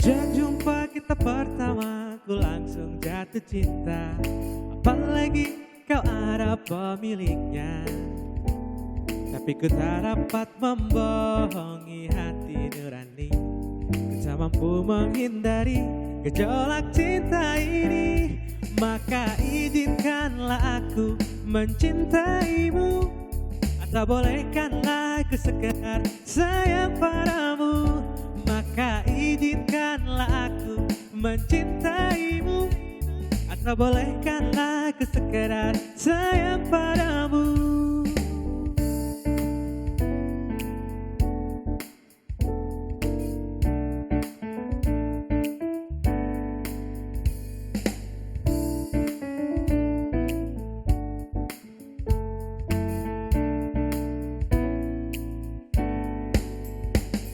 Sejak jumpa kita pertama, ku langsung jatuh cinta. Apalagi kau ada pemiliknya. Tapi ku tak dapat membohongi hati nurani. Ku tak mampu menghindari gejolak cinta ini. Maka izinkanlah aku mencintaimu. Atau bolehkanlah aku sekedar sayang padamu. Maka izinkanlah aku mencintaimu. Atau bolehkanlah aku sekedar sayang padamu.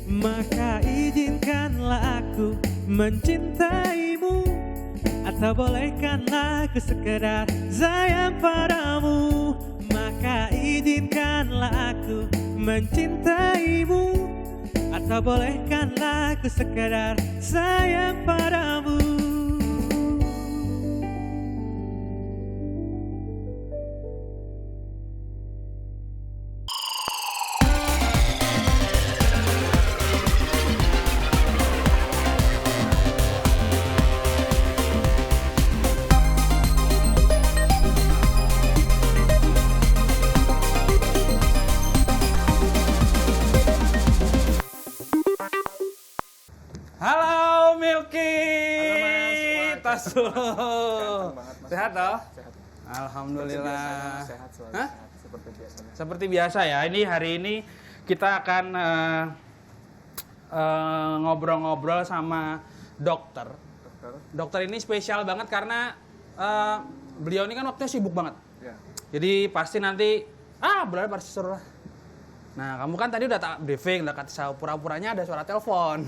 Maka izinkanlah aku mencintaimu. Atau bolehkanlah aku sekedar sayang padamu. Maka izinkanlah aku mencintaimu. Atau bolehkanlah aku sekedar sayang padamu. Halo Milky. Halo, Mas. Wah, Tas dulu. Ganteng banget, Mas. Sehat toh? Sehat. Alhamdulillah. Sehat selalu. Hah? Sehat, seperti biasanya. Seperti biasa ya. Ini hari ini kita akan ngobrol-ngobrol sama dokter. Dokter. Dokter ini spesial banget karena beliau ini kan waktunya sibuk banget. Ya. Jadi pasti nanti benar pasti suruh lah. Nah, kamu kan tadi udah tak briefing, udah kata pura-puranya ada suara telepon.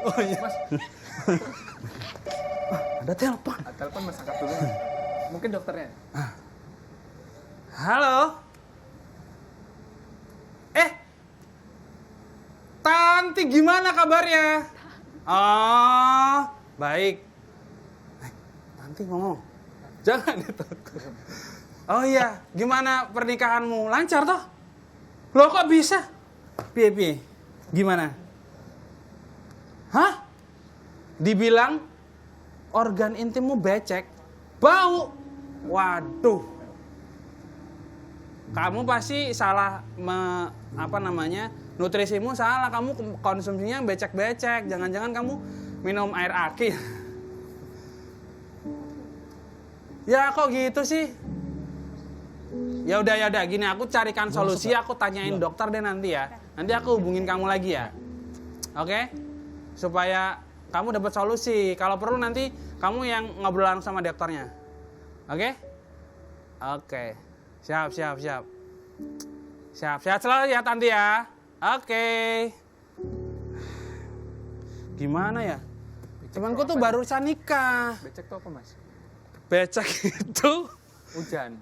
Oh iya. Mas, Ada telepon. telepon Mas angkat dulu. Mungkin dokternya. Halo. Tanti gimana kabarnya? Oh, baik. Tanti ngomong. Jangan ditakut. Oh iya, gimana pernikahanmu? Lancar toh? Loh kok bisa? Piye? Gimana? Hah? Dibilang organ intimmu becek, bau. Waduh. Kamu pasti salah nutrisimu salah, kamu konsumsinya becek-becek. Jangan-jangan kamu minum air aki. Ya kok gitu sih? Ya udah gini, aku carikan solusi, aku tanyain dokter deh nanti ya. Nanti aku hubungin kamu lagi ya. Oke? Supaya kamu dapat solusi. Kalau perlu nanti kamu yang ngobrol langsung sama dokternya. Oke? Oke. Siap. Sehat selalu ya Tanti ya. Oke. Gimana ya? Temanku tuh barusan nikah. Becek tuh apa, Mas? Becek itu Hujan.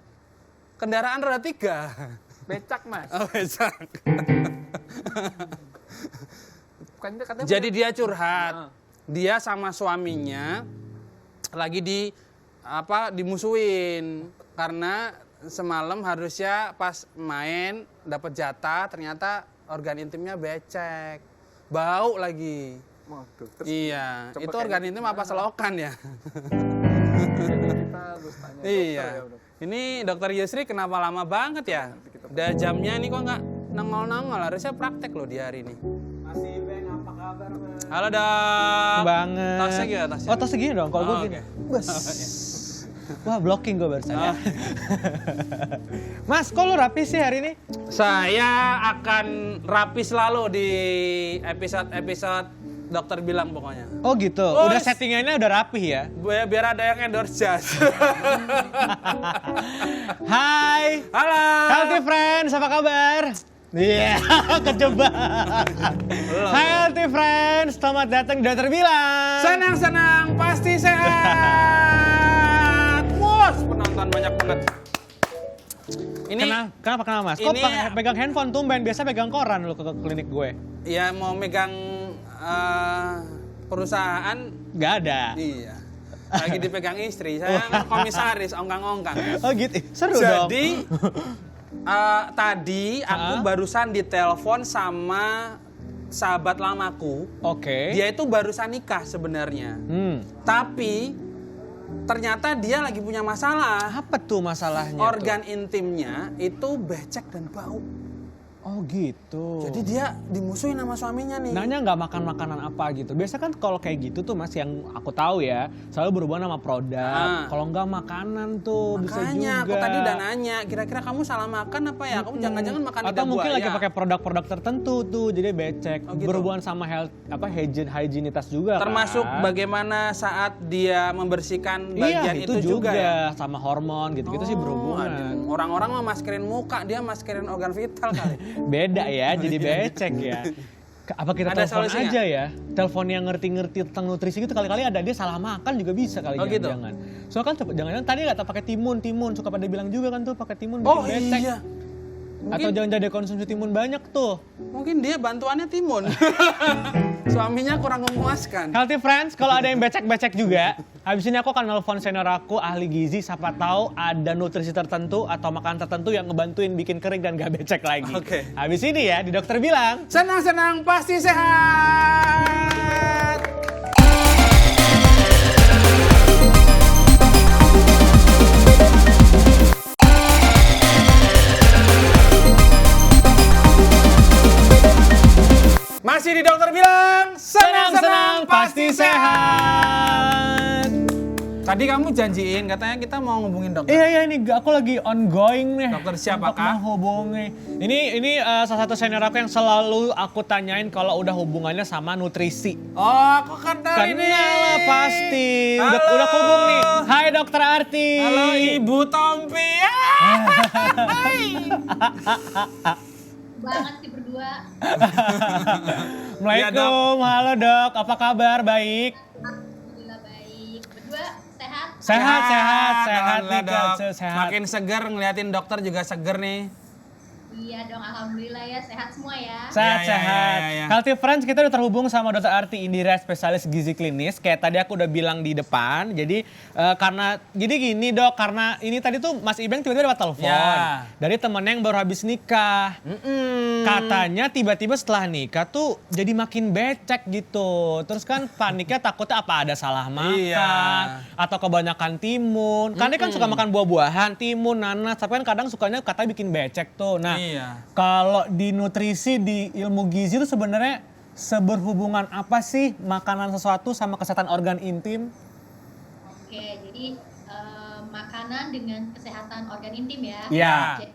kendaraan roda 3. Becak, Mas. Oh, becek. Katanya Jadi dia curhat. Nah. Dia sama suaminya lagi dimusuhin karena semalam harusnya pas main dapat jatah, ternyata organ intimnya becek. Bau lagi. Waduh, terus Iya, coba itu kayak organ gitu intim apa gimana? selokan ya? kita harus tanya dokter Iya. ya, Dok. Ini dokter Yusri kenapa lama banget ya? Udah jamnya ini kok nggak nongol-nongol, harusnya praktek loh di hari ini. Masih Bang, apa kabar Bang? Halo dok. Banget. Tasnya gimana tasnya? Oh, tas segini dong. Kalau gue Oh, gini. oke. Bes. Wah, blocking gue barusan ya. Oh. Mas, kok lu rapi sih hari ini? Saya akan rapi selalu di episode dokter bilang pokoknya. Oh gitu. Oh, Udah settingannya udah rapih ya. Biar ada yang endorse jas. Hai. Halo. Healthy friends, apa kabar? Iya, kejebak. Hai Healthy friends, selamat datang di Dokter Bilang. Senang-senang pasti sehat. Wah, penonton banyak banget. Ini Kenapa Mas? Kok ini- pegang handphone tumben? Biasa pegang koran lu ke klinik gue. ya mau megang perusahaan Nggak ada. iya. Lagi dipegang istri, saya kan komisaris, ongkang-ongkang. Oh gitu, seru dong. Jadi tadi aku barusan ditelepon sama sahabat lamaku. Oke. Dia itu barusan nikah sebenarnya. Tapi ternyata dia lagi punya masalah. Apa tuh masalahnya? Organ intimnya itu becek dan bau. Oh gitu. Jadi dia dimusuhin sama suaminya nih. Nanya nggak makan makanan apa gitu. Biasa kan kalau kayak gitu tuh Mas yang aku tahu ya selalu berhubungan sama produk. Kalau nggak makanan tuh bisa juga. Makanya aku tadi udah nanya, kira-kira kamu salah makan apa ya? Kamu jangan-jangan makan lidah atau mungkin buaya. lagi pakai produk-produk tertentu tuh jadi becek. Oh, gitu. Berhubungan sama health hygienitas juga termasuk kan. bagaimana saat dia membersihkan bagian Iya, itu juga ya. sama hormon gitu-gitu sih berhubungan. Aduh. Orang-orang mah maskerin muka, dia maskerin organ vital kali. Beda ya, jadi becek ya. Apa kita Ada telepon solusinya? aja ya? Telepon yang ngerti-ngerti tentang nutrisi gitu kali-kali ada dia salah makan juga bisa kali Oh, gitu? jangan. Soalnya kan jangan-jangan tadi nggak tahu pakai timun suka pada bilang juga kan tuh pakai timun bikin Oh becek. iya. Atau jangan jadi konsumsi timun banyak tuh. Mungkin dia bantuannya timun. Suaminya kurang memuaskan. Healthy friends, kalau ada yang becek-becek juga, habis ini aku akan nelfon senior aku ahli gizi, siapa tahu ada nutrisi tertentu atau makanan tertentu yang ngebantuin bikin kering dan gak becek lagi. Oke. Habis ini ya, di dokter bilang. Senang-senang pasti sehat. Masih di dokter bilang, senang-senang pasti sehat. Tadi kamu janjiin, katanya kita mau ngubungin dokter. Iya ini aku lagi ongoing nih. Dokter siapakah? Untuk menghubungi. Ini salah satu senior aku yang selalu aku tanyain kalau udah hubungannya sama nutrisi. Oh, aku kenal ini. Kenal lah pasti. Udah Halo. hubung nih. Hai Dokter Arti. Halo Ibu Tompi. Hai. Banget sih berdua. Assalamualaikum, halo Dok. Apa kabar? Baik. Alhamdulillah baik. Berdua sehat? Sehat nih Alhamdulillah, Kak. Dok. Sehat. Makin seger ngeliatin dokter juga seger nih. Iya dong, alhamdulillah ya sehat semua ya. Sehat. Ya. Healthy Friends, kita udah terhubung sama Dokter Arti Indira, spesialis gizi klinis. Kayak tadi aku udah bilang di depan. Jadi jadi gini Dok, karena ini tadi tuh Mas Ibeng tiba-tiba dapat telepon Ya. dari temennya yang baru habis nikah. Katanya tiba-tiba setelah nikah tuh jadi makin becek gitu. Terus kan paniknya takutnya apa ada salah makan Iya. atau kebanyakan timun. Karena dia kan suka makan buah-buahan, timun, nanas. Tapi kan kadang sukanya katanya bikin becek tuh. Nah, Iya. kalau di nutrisi, di ilmu gizi itu sebenarnya seberhubungan apa sih makanan sesuatu sama kesehatan organ intim? Oke, jadi makanan dengan kesehatan organ intim ya. Iya. Jadi,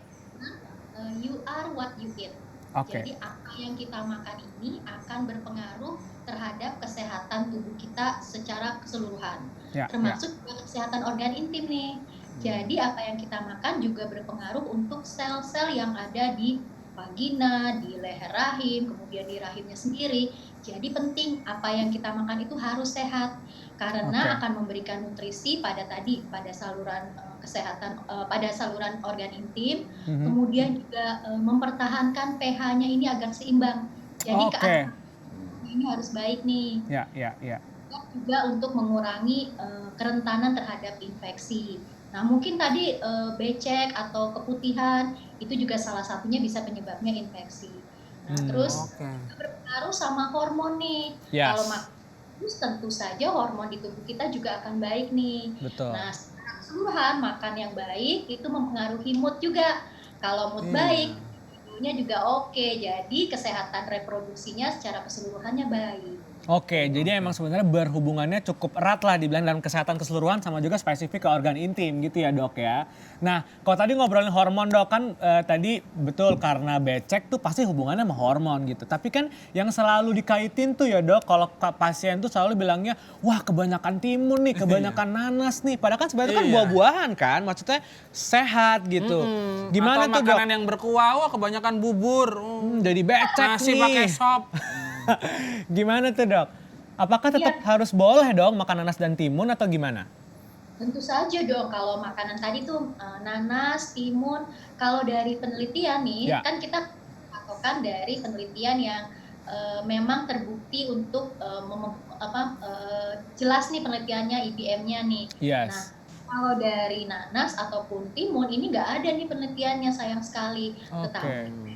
you are what you eat. Oke. Jadi apa yang kita makan ini akan berpengaruh terhadap kesehatan tubuh kita secara keseluruhan. Ya, Termasuk juga kesehatan organ intim nih. Jadi apa yang kita makan juga berpengaruh untuk sel-sel yang ada di vagina, di leher rahim, kemudian di rahimnya sendiri. Jadi penting apa yang kita makan itu harus sehat karena akan memberikan nutrisi pada saluran kesehatan pada saluran organ intim, kemudian juga mempertahankan pH-nya ini agar seimbang. Jadi ini harus baik nih. Ya. Juga untuk mengurangi kerentanan terhadap infeksi. Nah mungkin tadi becek atau keputihan itu juga salah satunya bisa penyebabnya infeksi. Nah terus berpengaruh sama hormon nih. Yes. Kalau makan terus tentu saja hormon di tubuh kita juga akan baik nih. Betul. Nah secara keseluruhan makan yang baik itu mempengaruhi mood juga. Kalau mood baik, tidurnya juga oke. Jadi kesehatan reproduksinya secara keseluruhannya baik. Oke, jadi emang sebenarnya berhubungannya cukup erat lah dibilang dalam kesehatan keseluruhan sama juga spesifik ke organ intim gitu ya Dok ya. Nah kalau tadi ngobrolin hormon Dok kan tadi betul karena becek tuh pasti hubungannya sama hormon gitu. Tapi kan yang selalu dikaitin tuh ya Dok kalau pasien tuh selalu bilangnya wah kebanyakan timun nih, kebanyakan nanas nih. Padahal kan sebenarnya kan buah-buahan kan maksudnya sehat gitu. Gimana atau tuh Dok? makanan yang berkuah, wah kebanyakan bubur. Jadi becek Nasi nih. pakai sop. Gimana tuh Dok? Apakah tetap harus boleh dong makan nanas dan timun atau gimana? Tentu saja dong kalau makanan tadi tuh nanas, timun, kalau dari penelitian nih kan kita patokan dari penelitian yang memang terbukti untuk jelas nih penelitiannya IPM-nya nih. Yes. Nah, kalau dari nanas ataupun timun ini nggak ada nih penelitiannya, sayang sekali. Oke. Tetapi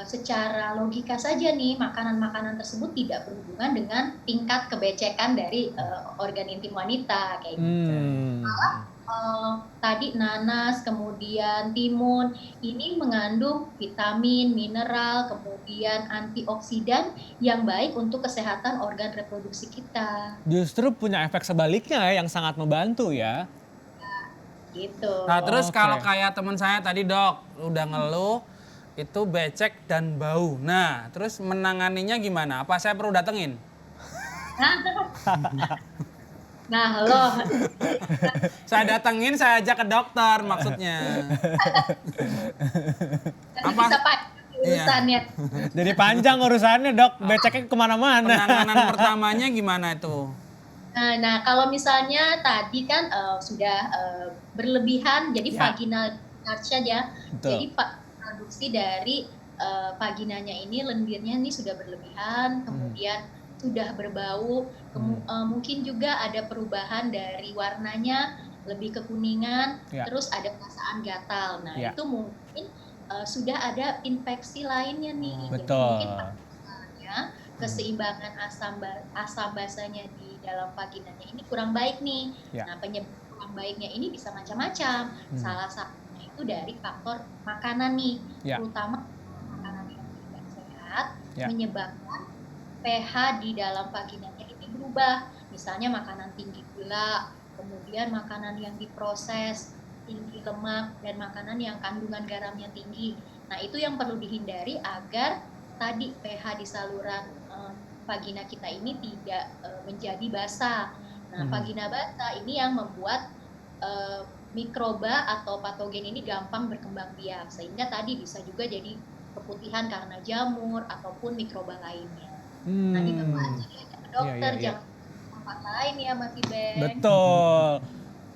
secara logika saja nih makanan-makanan tersebut tidak berhubungan dengan tingkat kebecekan dari organ intim wanita kayak gitu. Tadi nanas, kemudian timun, ini mengandung vitamin, mineral, kemudian antioksidan yang baik untuk kesehatan organ reproduksi kita. Justru punya efek sebaliknya ya, yang sangat membantu ya. Gitu. Nah terus Oke. kalau kayak teman saya tadi dok, udah ngeluh, itu becek dan bau. Nah terus menanganinya gimana? Apa saya perlu datengin? Nah, loh. Saya datengin, saya ajak ke dokter maksudnya. Nanti Apa? bisa panjang urusannya. Jadi panjang urusannya dok, beceknya kemana-mana. Penanganan pertamanya gimana itu? Nah, kalau misalnya tadi kan sudah berlebihan, jadi Ya. vaginal discharge saja. Betul. Jadi produksi dari vaginanya ini, lendirnya ini sudah berlebihan, kemudian sudah berbau, mungkin juga ada perubahan dari warnanya lebih kekuningan, Ya. terus ada perasaan gatal. Nah, Ya. itu mungkin sudah ada infeksi lainnya nih. Jadi Betul. mungkin misalnya keseimbangan asam basanya di dalam vaginanya ini kurang baik nih. Ya. Nah, penyebab kurang baiknya ini bisa macam-macam. Salah satunya itu dari faktor makanan nih, Ya. terutama makanan yang tidak sehat Ya. menyebabkan pH di dalam vaginanya ini berubah. Misalnya makanan tinggi gula, kemudian makanan yang diproses, tinggi lemak, dan makanan yang kandungan garamnya tinggi. Nah, itu yang perlu dihindari agar tadi pH di saluran vagina kita ini tidak menjadi basah. Nah, vagina basah ini yang membuat mikroba atau patogen ini gampang berkembang biak, sehingga tadi bisa juga jadi keputihan karena jamur ataupun mikroba lainnya. Nah, itu aja ya ke dokter, Iya. jangan tempat lain ya Mas Iben. Betul.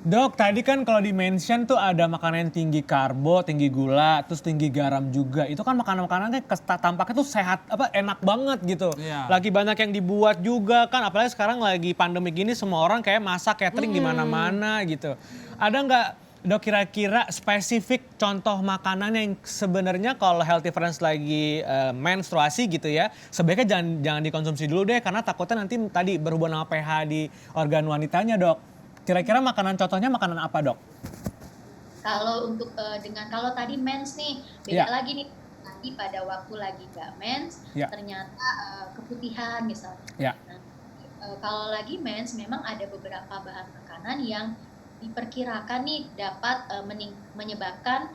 Dok, tadi kan kalau di mention tuh ada makanan yang tinggi karbo, tinggi gula, terus tinggi garam juga. Itu kan makanan-makanannya tampaknya tuh sehat, enak banget gitu. Iya. Lagi banyak yang dibuat juga kan, apalagi sekarang lagi pandemi gini semua orang kayak masak catering di mana-mana gitu. Ada nggak dok kira-kira spesifik contoh makanan yang sebenarnya kalau healthy friends lagi menstruasi gitu ya, sebaiknya jangan dikonsumsi dulu deh karena takutnya nanti tadi berhubungan sama pH di organ wanitanya dok. Kira-kira makanan contohnya makanan apa dok? Kalau untuk kalau tadi mens nih, beda Ya. lagi nih. Tadi pada waktu lagi nggak mens, Ya. ternyata keputihan misalnya. Ya. Nah, kalau lagi mens, memang ada beberapa bahan makanan yang diperkirakan nih dapat menyebabkan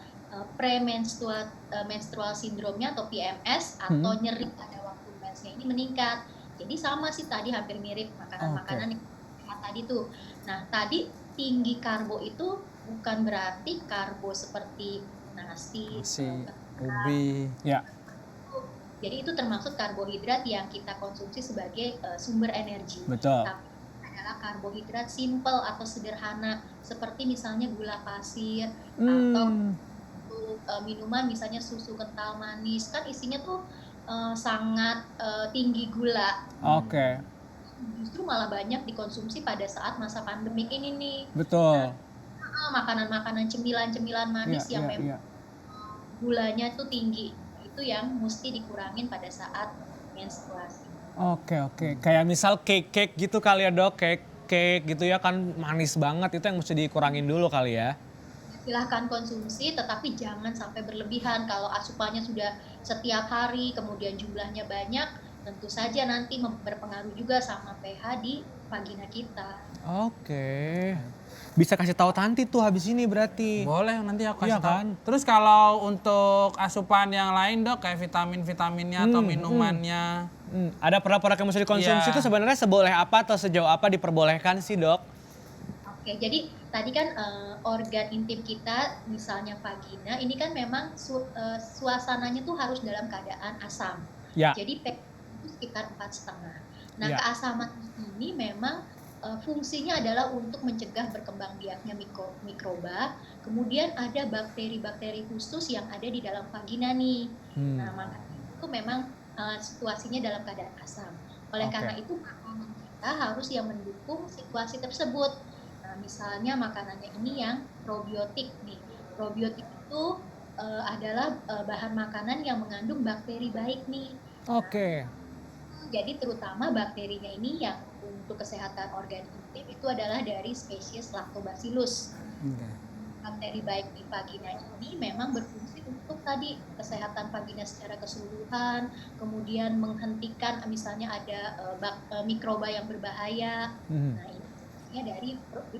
menstrual sindromnya atau PMS atau nyeri pada waktu mensnya ini meningkat. Jadi sama sih tadi hampir mirip makanan-makanan yang tadi tuh. Nah, tadi tinggi karbo itu bukan berarti karbo seperti nasi, ubi. Ya. jadi itu termasuk karbohidrat yang kita konsumsi sebagai sumber energi. Betul. Tapi adalah karbohidrat simple atau sederhana seperti misalnya gula pasir atau minuman misalnya susu kental manis, kan isinya tuh sangat tinggi gula. Oke. Justru malah banyak dikonsumsi pada saat masa pandemik ini nih. Betul. Makanan-makanan cemilan-cemilan manis Iya, yang iya, memang iya. gulanya tuh tinggi, itu yang mesti dikurangin pada saat menstruasi. Oke. Kayak misal cake gitu kali ya dok, cake gitu ya kan manis banget, itu yang mesti dikurangin dulu kali ya. Silahkan konsumsi, tetapi jangan sampai berlebihan. Kalau asupannya sudah setiap hari, kemudian jumlahnya banyak, tentu saja nanti berpengaruh juga sama pH di vagina kita. Oke. Bisa kasih tahu Tanti tuh habis ini berarti. Boleh nanti aku Iya kasih tahu. kan? Terus kalau untuk asupan yang lain dok, kayak vitaminnya atau minumannya. Ada produk-produk yang mesti dikonsumsi Iya. itu sebenarnya seboleh apa atau sejauh apa diperbolehkan sih dok? Oke, jadi tadi kan organ intim kita, misalnya vagina, ini kan memang suasananya tuh harus dalam keadaan asam. Ya. Jadi pH itu sekitar 4,5. Nah, Ya. keasaman ini memang fungsinya adalah untuk mencegah berkembang biaknya mikroba. Kemudian ada bakteri-bakteri khusus yang ada di dalam vagina nih. Nah, makanya itu memang situasinya dalam keadaan asam. Oleh Oke. karena itu makanan kita harus yang mendukung situasi tersebut. Nah, misalnya makanannya ini yang probiotik nih. Probiotik itu adalah bahan makanan yang mengandung bakteri baik nih. Oke. Jadi terutama bakterinya ini yang untuk kesehatan organ intim itu adalah dari spesies Lactobacillus. Bakteri baik di vagina ini memang berfungsi untuk tadi kesehatan vagina secara keseluruhan, kemudian menghentikan misalnya ada mikroba yang berbahaya. Mhm. Nah, ini fungsinya dari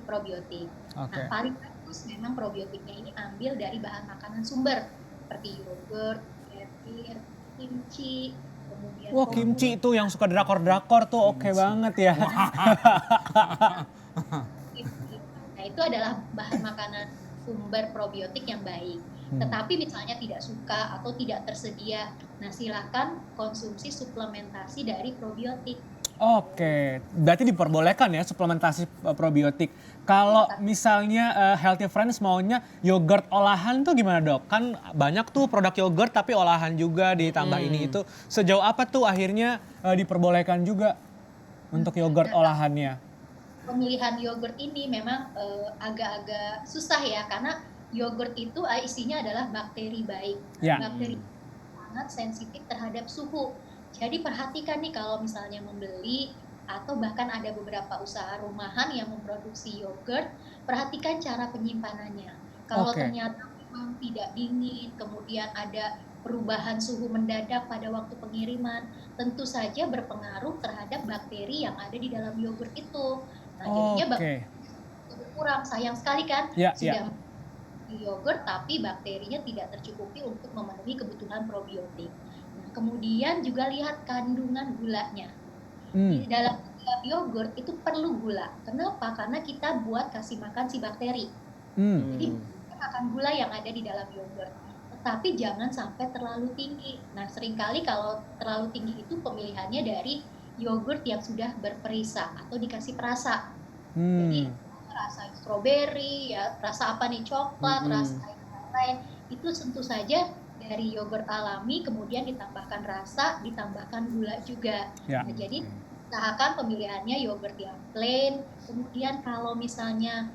probiotik. Oke. Nah, paling bagus memang probiotiknya ini ambil dari bahan makanan sumber seperti yogurt, kefir, kimchi, kemudian Wah, kimchi itu yang suka drakor-drakor tuh oke banget ya. kimchi. Nah, itu adalah bahan makanan sumber probiotik yang baik. Tetapi misalnya tidak suka atau tidak tersedia, nah silakan konsumsi suplementasi dari probiotik. Oke, berarti diperbolehkan ya suplementasi probiotik. Kalau misalnya Healthy Friends maunya yogurt olahan tuh gimana dok? Kan banyak tuh produk yogurt tapi olahan juga ditambah ini itu. Sejauh apa tuh akhirnya diperbolehkan juga untuk yogurt olahannya? Pemilihan yogurt ini memang agak-agak susah ya, karena yogurt itu isinya adalah bakteri baik. Ya. Bakteri sangat sensitif terhadap suhu. Jadi perhatikan nih kalau misalnya membeli atau bahkan ada beberapa usaha rumahan yang memproduksi yogurt, perhatikan cara penyimpanannya. Kalau Oke. ternyata memang tidak dingin, kemudian ada perubahan suhu mendadak pada waktu pengiriman, tentu saja berpengaruh terhadap bakteri yang ada di dalam yogurt itu. Nah, jadinya Oke. berkurang. Sayang sekali kan, Ya, sudah di yogurt tapi bakterinya tidak tercukupi untuk memenuhi kebutuhan probiotik. Nah, kemudian juga lihat kandungan gulanya. Di dalam yogurt itu perlu gula. Kenapa? Karena kita buat kasih makan si bakteri. Jadi kita makan gula yang ada di dalam yogurt. Tetapi jangan sampai terlalu tinggi. Nah, seringkali kalau terlalu tinggi itu pemilihannya dari yogurt yang sudah berperisa atau dikasih perasa. Jadi rasa stroberi, ya rasa apa nih, coklat, rasa yang lain, itu tentu saja dari yogurt alami, kemudian ditambahkan rasa, ditambahkan gula juga. Ya. Nah, jadi usahakan pemilihannya yogurt yang plain. Kemudian kalau misalnya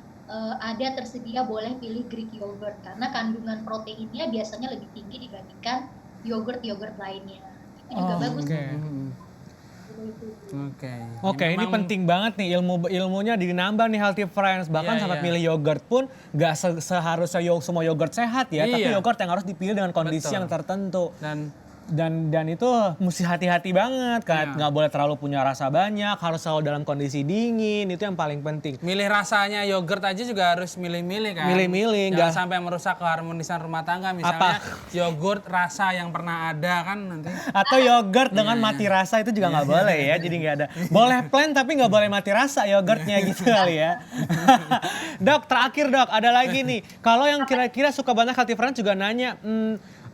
ada tersedia, boleh pilih Greek yogurt karena kandungan proteinnya biasanya lebih tinggi dibandingkan yogurt lainnya. Itu juga bagus. Oke, ini penting banget nih ilmunya dinambah nih Healthy Friends. Bahkan Iya, sampai iya. milih yogurt pun gak seharusnya semua yogurt sehat ya. Tapi Iya. yogurt yang harus dipilih dengan kondisi Betul. yang tertentu. Dan itu mesti hati-hati banget kan. Iya. Nggak boleh terlalu punya rasa banyak, harus selalu dalam kondisi dingin. Itu yang paling penting. milih rasanya yogurt aja juga harus milih-milih kan. Milih-milih, Jangan nggak- sampai merusak keharmonisan rumah tangga. Misalnya yogurt rasa yang pernah ada kan nanti. Atau yogurt dengan mati rasa itu juga nggak boleh ya. Jadi nggak ada. Boleh plain tapi nggak boleh mati rasa yogurtnya gitu kali ya. Dok, terakhir dok, ada lagi nih. Kalau yang kira-kira suka banget Healthy Friends juga nanya,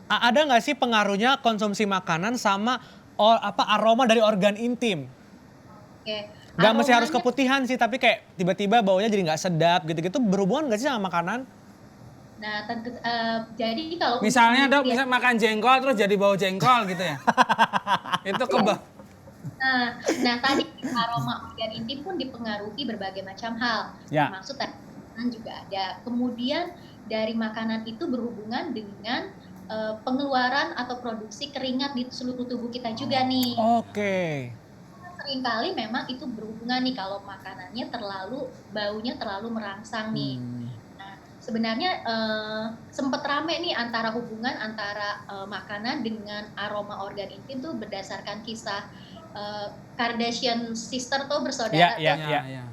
ada nggak sih pengaruhnya konsumsi makanan sama aroma dari organ intim? Oke. Gak mesti harus Aromanya- keputihan sih, tapi kayak tiba-tiba baunya jadi nggak sedap gitu-gitu. Berhubungan nggak sih sama makanan? Nah, tentu jadi kalau Misalnya untuk dok, bisa makan jengkol terus jadi bau jengkol gitu ya. Itu Nah, tadi aroma organ intim pun dipengaruhi berbagai macam hal. Ya. Termasuk tadi makanan juga ada. Kemudian dari makanan itu berhubungan dengan pengeluaran atau produksi keringat di seluruh tubuh kita juga nih. Oke. Seringkali memang itu berhubungan nih kalau makanannya baunya terlalu merangsang nih. Nah, sebenarnya sempat rame nih hubungan antara makanan dengan aroma organ intim tuh berdasarkan kisah Kardashian sister tuh bersaudara Ya, tuh. ya.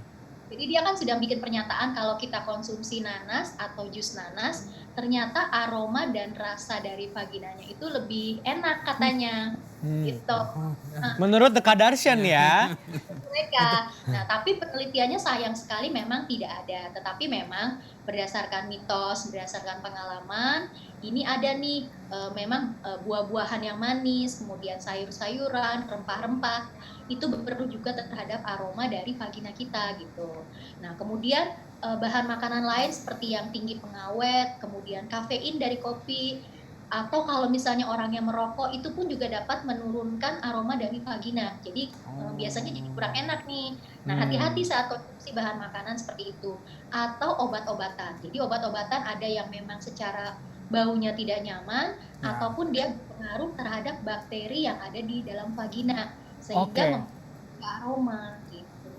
Jadi dia kan sudah bikin pernyataan kalau kita konsumsi nanas atau jus nanas, ternyata aroma dan rasa dari vaginanya itu lebih enak katanya. Gitu. Menurut The Kardashian ya. Mereka. Nah, tapi penelitiannya sayang sekali memang tidak ada. Tetapi memang berdasarkan mitos, berdasarkan pengalaman, ini ada nih memang buah-buahan yang manis, kemudian sayur-sayuran, rempah-rempah, itu berpengaruh juga terhadap aroma dari vagina kita gitu. Nah, kemudian bahan makanan lain seperti yang tinggi pengawet, kemudian kafein dari kopi, Atau kalau misalnya orang yang merokok itu pun juga dapat menurunkan aroma dari vagina. Jadi biasanya jadi kurang enak nih. Nah, hati-hati saat konsumsi bahan makanan seperti itu. Atau obat-obatan. Jadi obat-obatan ada yang memang secara baunya tidak nyaman ataupun dia berpengaruh terhadap bakteri yang ada di dalam vagina sehingga mempengaruhi aroma gitu.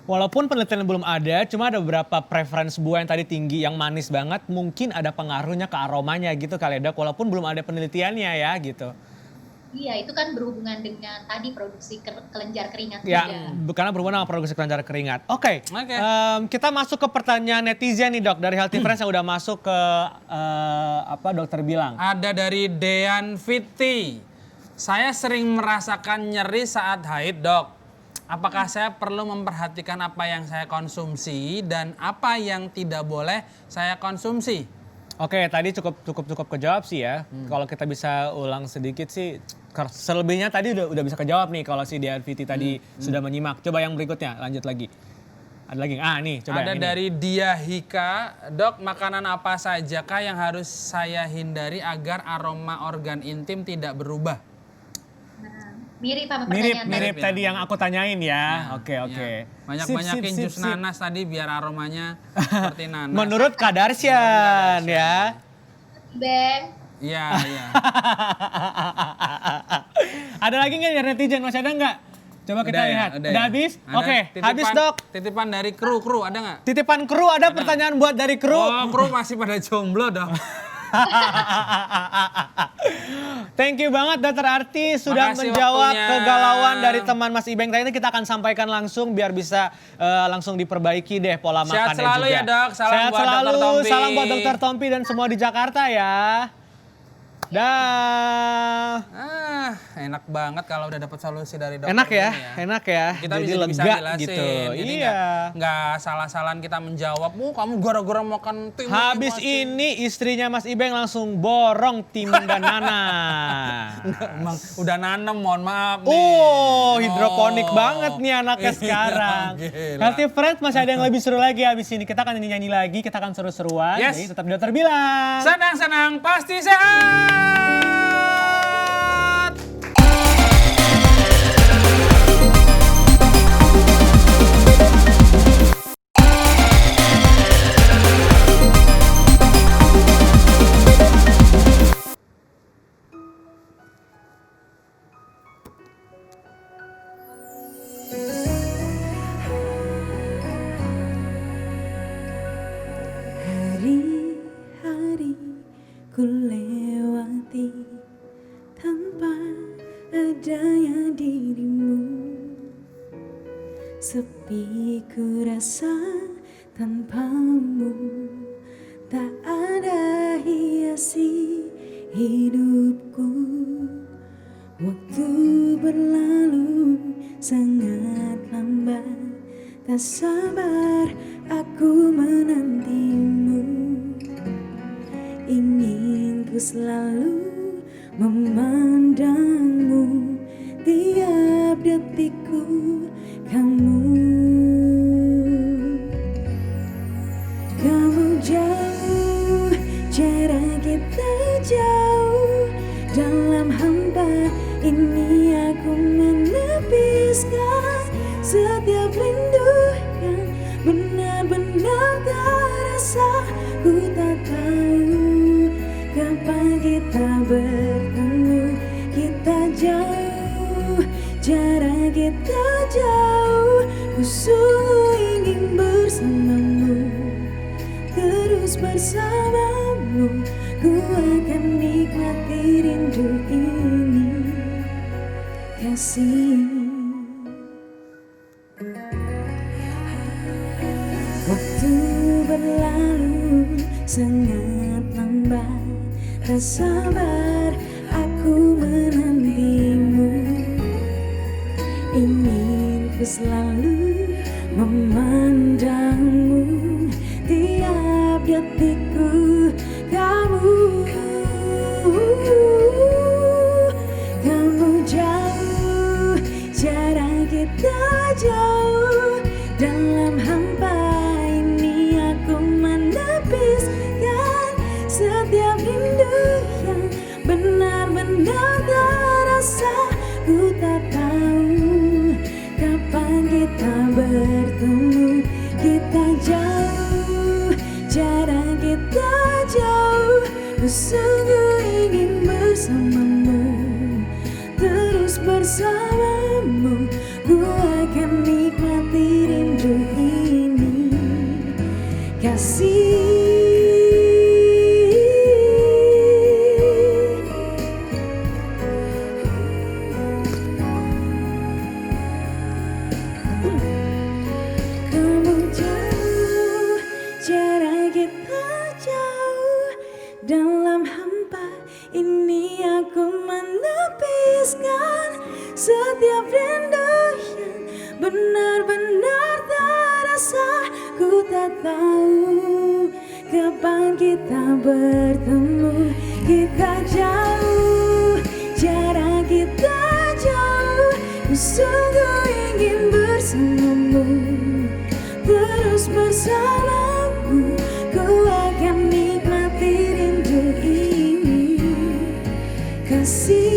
Walaupun penelitian belum ada, cuma ada beberapa preference buah yang tadi tinggi, yang manis banget, mungkin ada pengaruhnya ke aromanya gitu kali ya Dok, walaupun belum ada penelitiannya ya gitu. Iya, itu kan berhubungan dengan tadi produksi kelenjar keringat Ya, juga. karena berhubungan sama produksi kelenjar keringat. Oke, Oke. Kita masuk ke pertanyaan netizen nih Dok, dari Healthy Friends yang udah masuk ke apa dokter bilang. Ada dari Dean Fiti. Saya sering merasakan nyeri saat haid, Dok. Apakah saya perlu memperhatikan apa yang saya konsumsi dan apa yang tidak boleh saya konsumsi? Oke, tadi cukup kejawab sih ya. Kalau kita bisa ulang sedikit sih, selebihnya tadi udah bisa kejawab nih kalau si Dean Fiti tadi sudah menyimak. Coba yang berikutnya, lanjut lagi. Ada lagi? Nih, coba Ada yang ini. dari Dia Hika, Dok, makanan apa sajakah yang harus saya hindari agar aroma organ intim tidak berubah? Nah, mirip apa pertanyaan Mirip ya. tadi yang aku tanyain ya. Oke. Ya. Sip, Banyak-banyakin sip, jus sip. nanas tadi biar aromanya seperti nanas. Menurut Kadarsian ya. Bang, Iya, iya. Ada lagi nggak dari netizen? Masih ada nggak? Coba kita Udah ya, lihat. udah Udah ya. habis? Ada Oke, titipan- habis Dok. Titipan dari kru ada nggak? Titipan kru, ada pertanyaan buat dari kru. Oh, kru masih pada jomblo dong. Thank you banget Dokter Arti sudah Makasih menjawab waktunya. kegalauan dari teman Mas Ibeng. Tadi kita akan sampaikan langsung biar bisa langsung diperbaiki deh pola Sehat makannya selalu juga. ya, Dok. Salam Sehat buat selalu, Dr. Tompi. salam buat Dokter Tompi dan semua di Jakarta ya. Dah. Enak banget kalau udah dapat solusi dari dokter. Enak ya, ini enak ya. Kita Jadi bisa lega jelasin, gitu. jadi Iya. nggak salah-salahan kita menjawab. Kamu gara-gara makan timun. Habis ini istrinya Mas Ibeng langsung borong timun dan nanas. Emang udah nanem, mohon maaf nih. Hidroponik banget nih anaknya Iya, sekarang. gila. Healthy Friends masih ada yang lebih seru lagi habis ini. Kita akan nyanyi lagi, kita akan seru-seruan. Yes. Jadi tetap di Dokter Bilang. Senang-senang pasti sehat. Hari-hari ku lewati tanpa adanya dirimu. Sepi ku rasa tanpamu, tak ada hiasi hidupku. Waktu berlalu sangat lambat, tak sabar aku menantimu. Ingin ku selalu memandangmu, tiap detikku kamu. Kamu jauh, jarak kita jauh, dalam hampa ini aku menepiskan setiap rindu yang benar-benar terasa. Ku tak tahu kapan kita bertemu. Kita jauh, jarak kita jauh, ku sungguh ingin bersamamu, terus bersamamu. Ku akan nikmati rindu ini, kasih. Waktu berlalu sangat lambat, tak sabar aku menantimu. Ingin ku selalu memandangmu, tiap detikku kamu. Kamu jauh, jarak kita jauh, dalam hampa ini aku menepiskan setiap rindu yang benar terasa. Ku tak tahu kapan kita bertemu. Kita jauh, jarak kita jauh. Ku sungguh ingin bersamamu, terus bersamamu. Ku akan nikmati rindu ini, kasih. Kamu jauh, jarak kita jauh. Dalam hampa ini aku menepiskan setiap rindu yang benar-benar terasa. Ku tak tahu kapan kita bertemu. Kita jauh, jarak kita jauh. Ku sungguh ingin bersamamu, terus bersamamu. Ku akan nikmati rindu ini, kasih.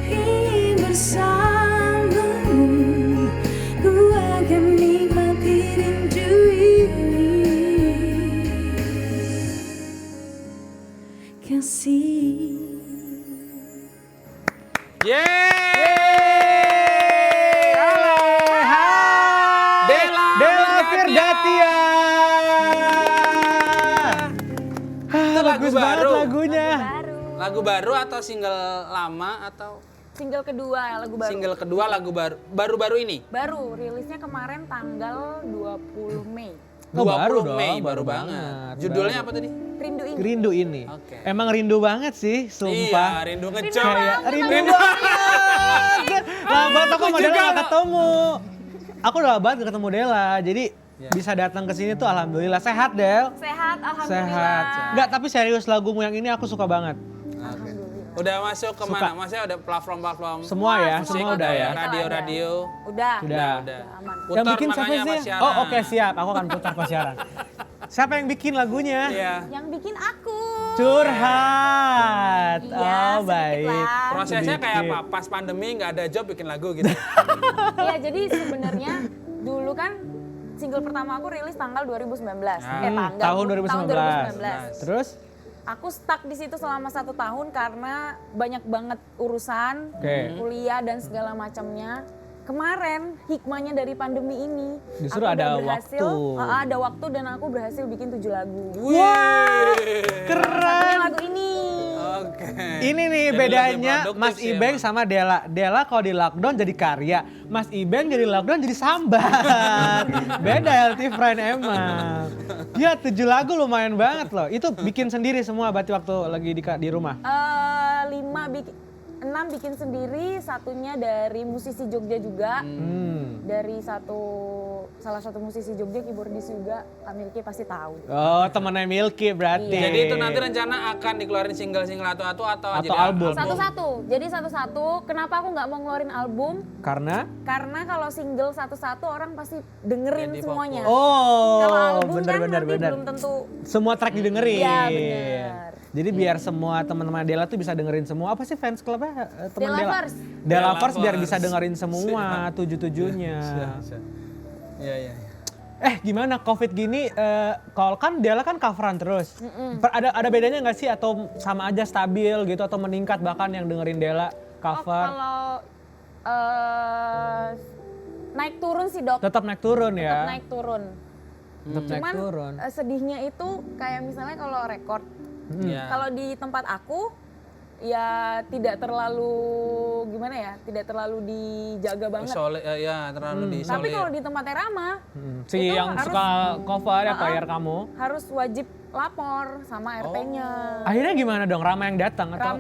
Ingin bersamamu, ku akan nikmati rindu ini, kasih. Yeay! Halo! Della Firdatia. Itu lagu Bagus banget baru. lagunya. Lagu baru atau single lama atau Single kedua, lagu baru. single kedua lagu baru? Baru-baru ini? Baru, rilisnya kemarin tanggal 20 Mei. Oh, 20 baru dong, Mei, baru baru banget. banget. Judulnya apa tadi? Rindu ini. Rindu ini. Oke. Emang rindu banget sih, Iya, sumpah. rindu ngecoy. Kayak rindu banget. Lama banget aku sama Della gak ketemu. Aku udah lama banget gak ketemu Della. Jadi bisa datang ke sini tuh alhamdulillah. Sehat, Del? Sehat, alhamdulillah. Sehat. Enggak, tapi serius lagumu yang ini aku suka banget. Udah masuk ke mana? Maksudnya udah platform-platform Semua ya, musik, semua udah ya. Radio-radio. Udah. Sudah. Udah. Aman. Putar Yang bikin siapa makanya sih? Mas Syara. Oh, oke, siap. Aku akan putar Mas Syara. Siapa yang bikin lagunya? Iya. Yang bikin aku. Curhat. Iya, Oh, sedikit baik. lah. Prosesnya kayak Sedikit. apa? Pas pandemi nggak ada job bikin lagu gitu. Iya, jadi sebenarnya dulu kan single pertama aku rilis tanggal 2019. Tahun 2019. Terus? Aku stuck di situ selama 1 tahun karena banyak banget urusan, Oke. kuliah dan segala macamnya. Kemarin hikmahnya dari pandemi ini, Justru aku ada udah berhasil, waktu. ada waktu dan aku berhasil bikin 7 lagu. Wah, Satunya lagu ini. Oke. Ini nih Jadi bedanya lebih produktif Mas sih Ibeng emang. sama Della. Della kalau di lockdown jadi karya, Mas Ibeng jadi lockdown jadi sambat. Beda healthy friend emang. Ya 7 lagu lumayan banget loh. Itu bikin sendiri semua berarti waktu lagi di rumah. 6 bikin sendiri, satunya dari musisi Jogja juga. Dari salah satu musisi Jogja, keyboardis juga, Milky pasti tahu. Oh temennya Milky berarti. Iya. Jadi itu nanti rencana akan dikeluarin single-single atau Atau jadi album. Satu-satu, jadi satu-satu. Kenapa aku nggak mau ngeluarin album? Karena? Karena kalau single satu-satu orang pasti dengerin Jadi semuanya. Oh Kalau album bener kan bener nanti bener. belum tentu. Semua track didengerin. Iya, bener. Jadi biar semua teman-teman Della tuh bisa dengerin semua. Apa sih fans clubnya teman Della Della? Lovers. Della Della Lovers biar Lovers. bisa dengerin semua tujuh-tujuhnya. Iya, iya. Gimana COVID gini? Kalau kan Della kan coveran terus. Ada bedanya nggak sih atau sama aja stabil gitu atau meningkat bahkan yang dengerin Della cover? Kalau naik turun sih dok. Tetap naik turun ya. Tetap naik turun. Tetap naik Cuman turun. sedihnya itu kayak misalnya kalau rekor. Iya. Kalau di tempat aku ya tidak terlalu gimana ya, tidak terlalu dijaga banget. Ya, terlalu diisolir. Tapi kalau di tempat Rama Si itu yang harus- suka cover ya player kamu. harus wajib lapor sama RT-nya. Akhirnya gimana dong? Rama yang datang atau?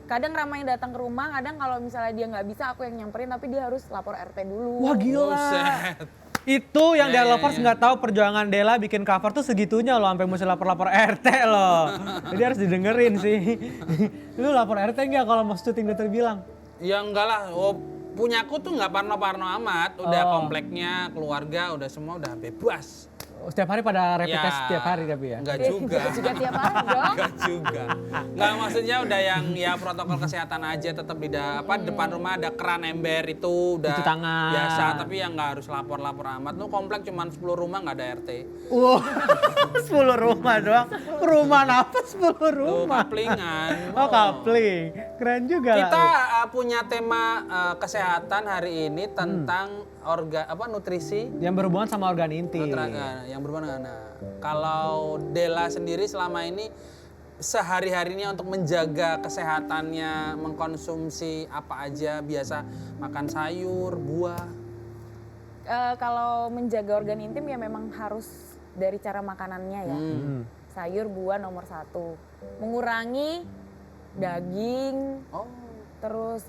Kadang Rama yang datang ke rumah, kadang kalau misalnya dia nggak bisa aku yang nyamperin, tapi dia harus lapor RT dulu. Wah gila. Buset. Itu yang Ya, Della ya, Lovers ya. nggak tahu perjuangan Della bikin cover tuh segitunya loh, sampai mesti lapor-lapor RT loh. Jadi harus didengerin sih. Lu lapor RT nggak kalau mau syuting dokter bilang? Ya enggak lah. Oh, punyaku tuh nggak parno-parno amat. Udah kompleknya, keluarga, udah semua udah bebas. Setiap hari pada rapid Ya, test setiap hari tapi ya? Enggak juga. Juga tiap hari dong. Enggak juga. Enggak, maksudnya udah yang ya protokol kesehatan aja, tetap di depan rumah ada keran ember itu udah Cuci tangan. biasa, tapi yang nggak harus lapor-lapor amat. Lu komplek cuman 10 rumah nggak ada RT. Wah, 10 rumah doang. Perumahan apa 10 Tuh, rumah? kaplingan. Oh, kapling. Keren juga lah. Kita punya tema kesehatan hari ini tentang nutrisi Yang berhubungan sama organ inti. yang berhubungan dengan kalau Dela sendiri selama ini sehari-harinya untuk menjaga kesehatannya mengkonsumsi apa aja, biasa makan sayur, buah. Kalau menjaga organ intim ya memang harus dari cara makanannya ya. Sayur, buah nomor 1. Mengurangi daging, terus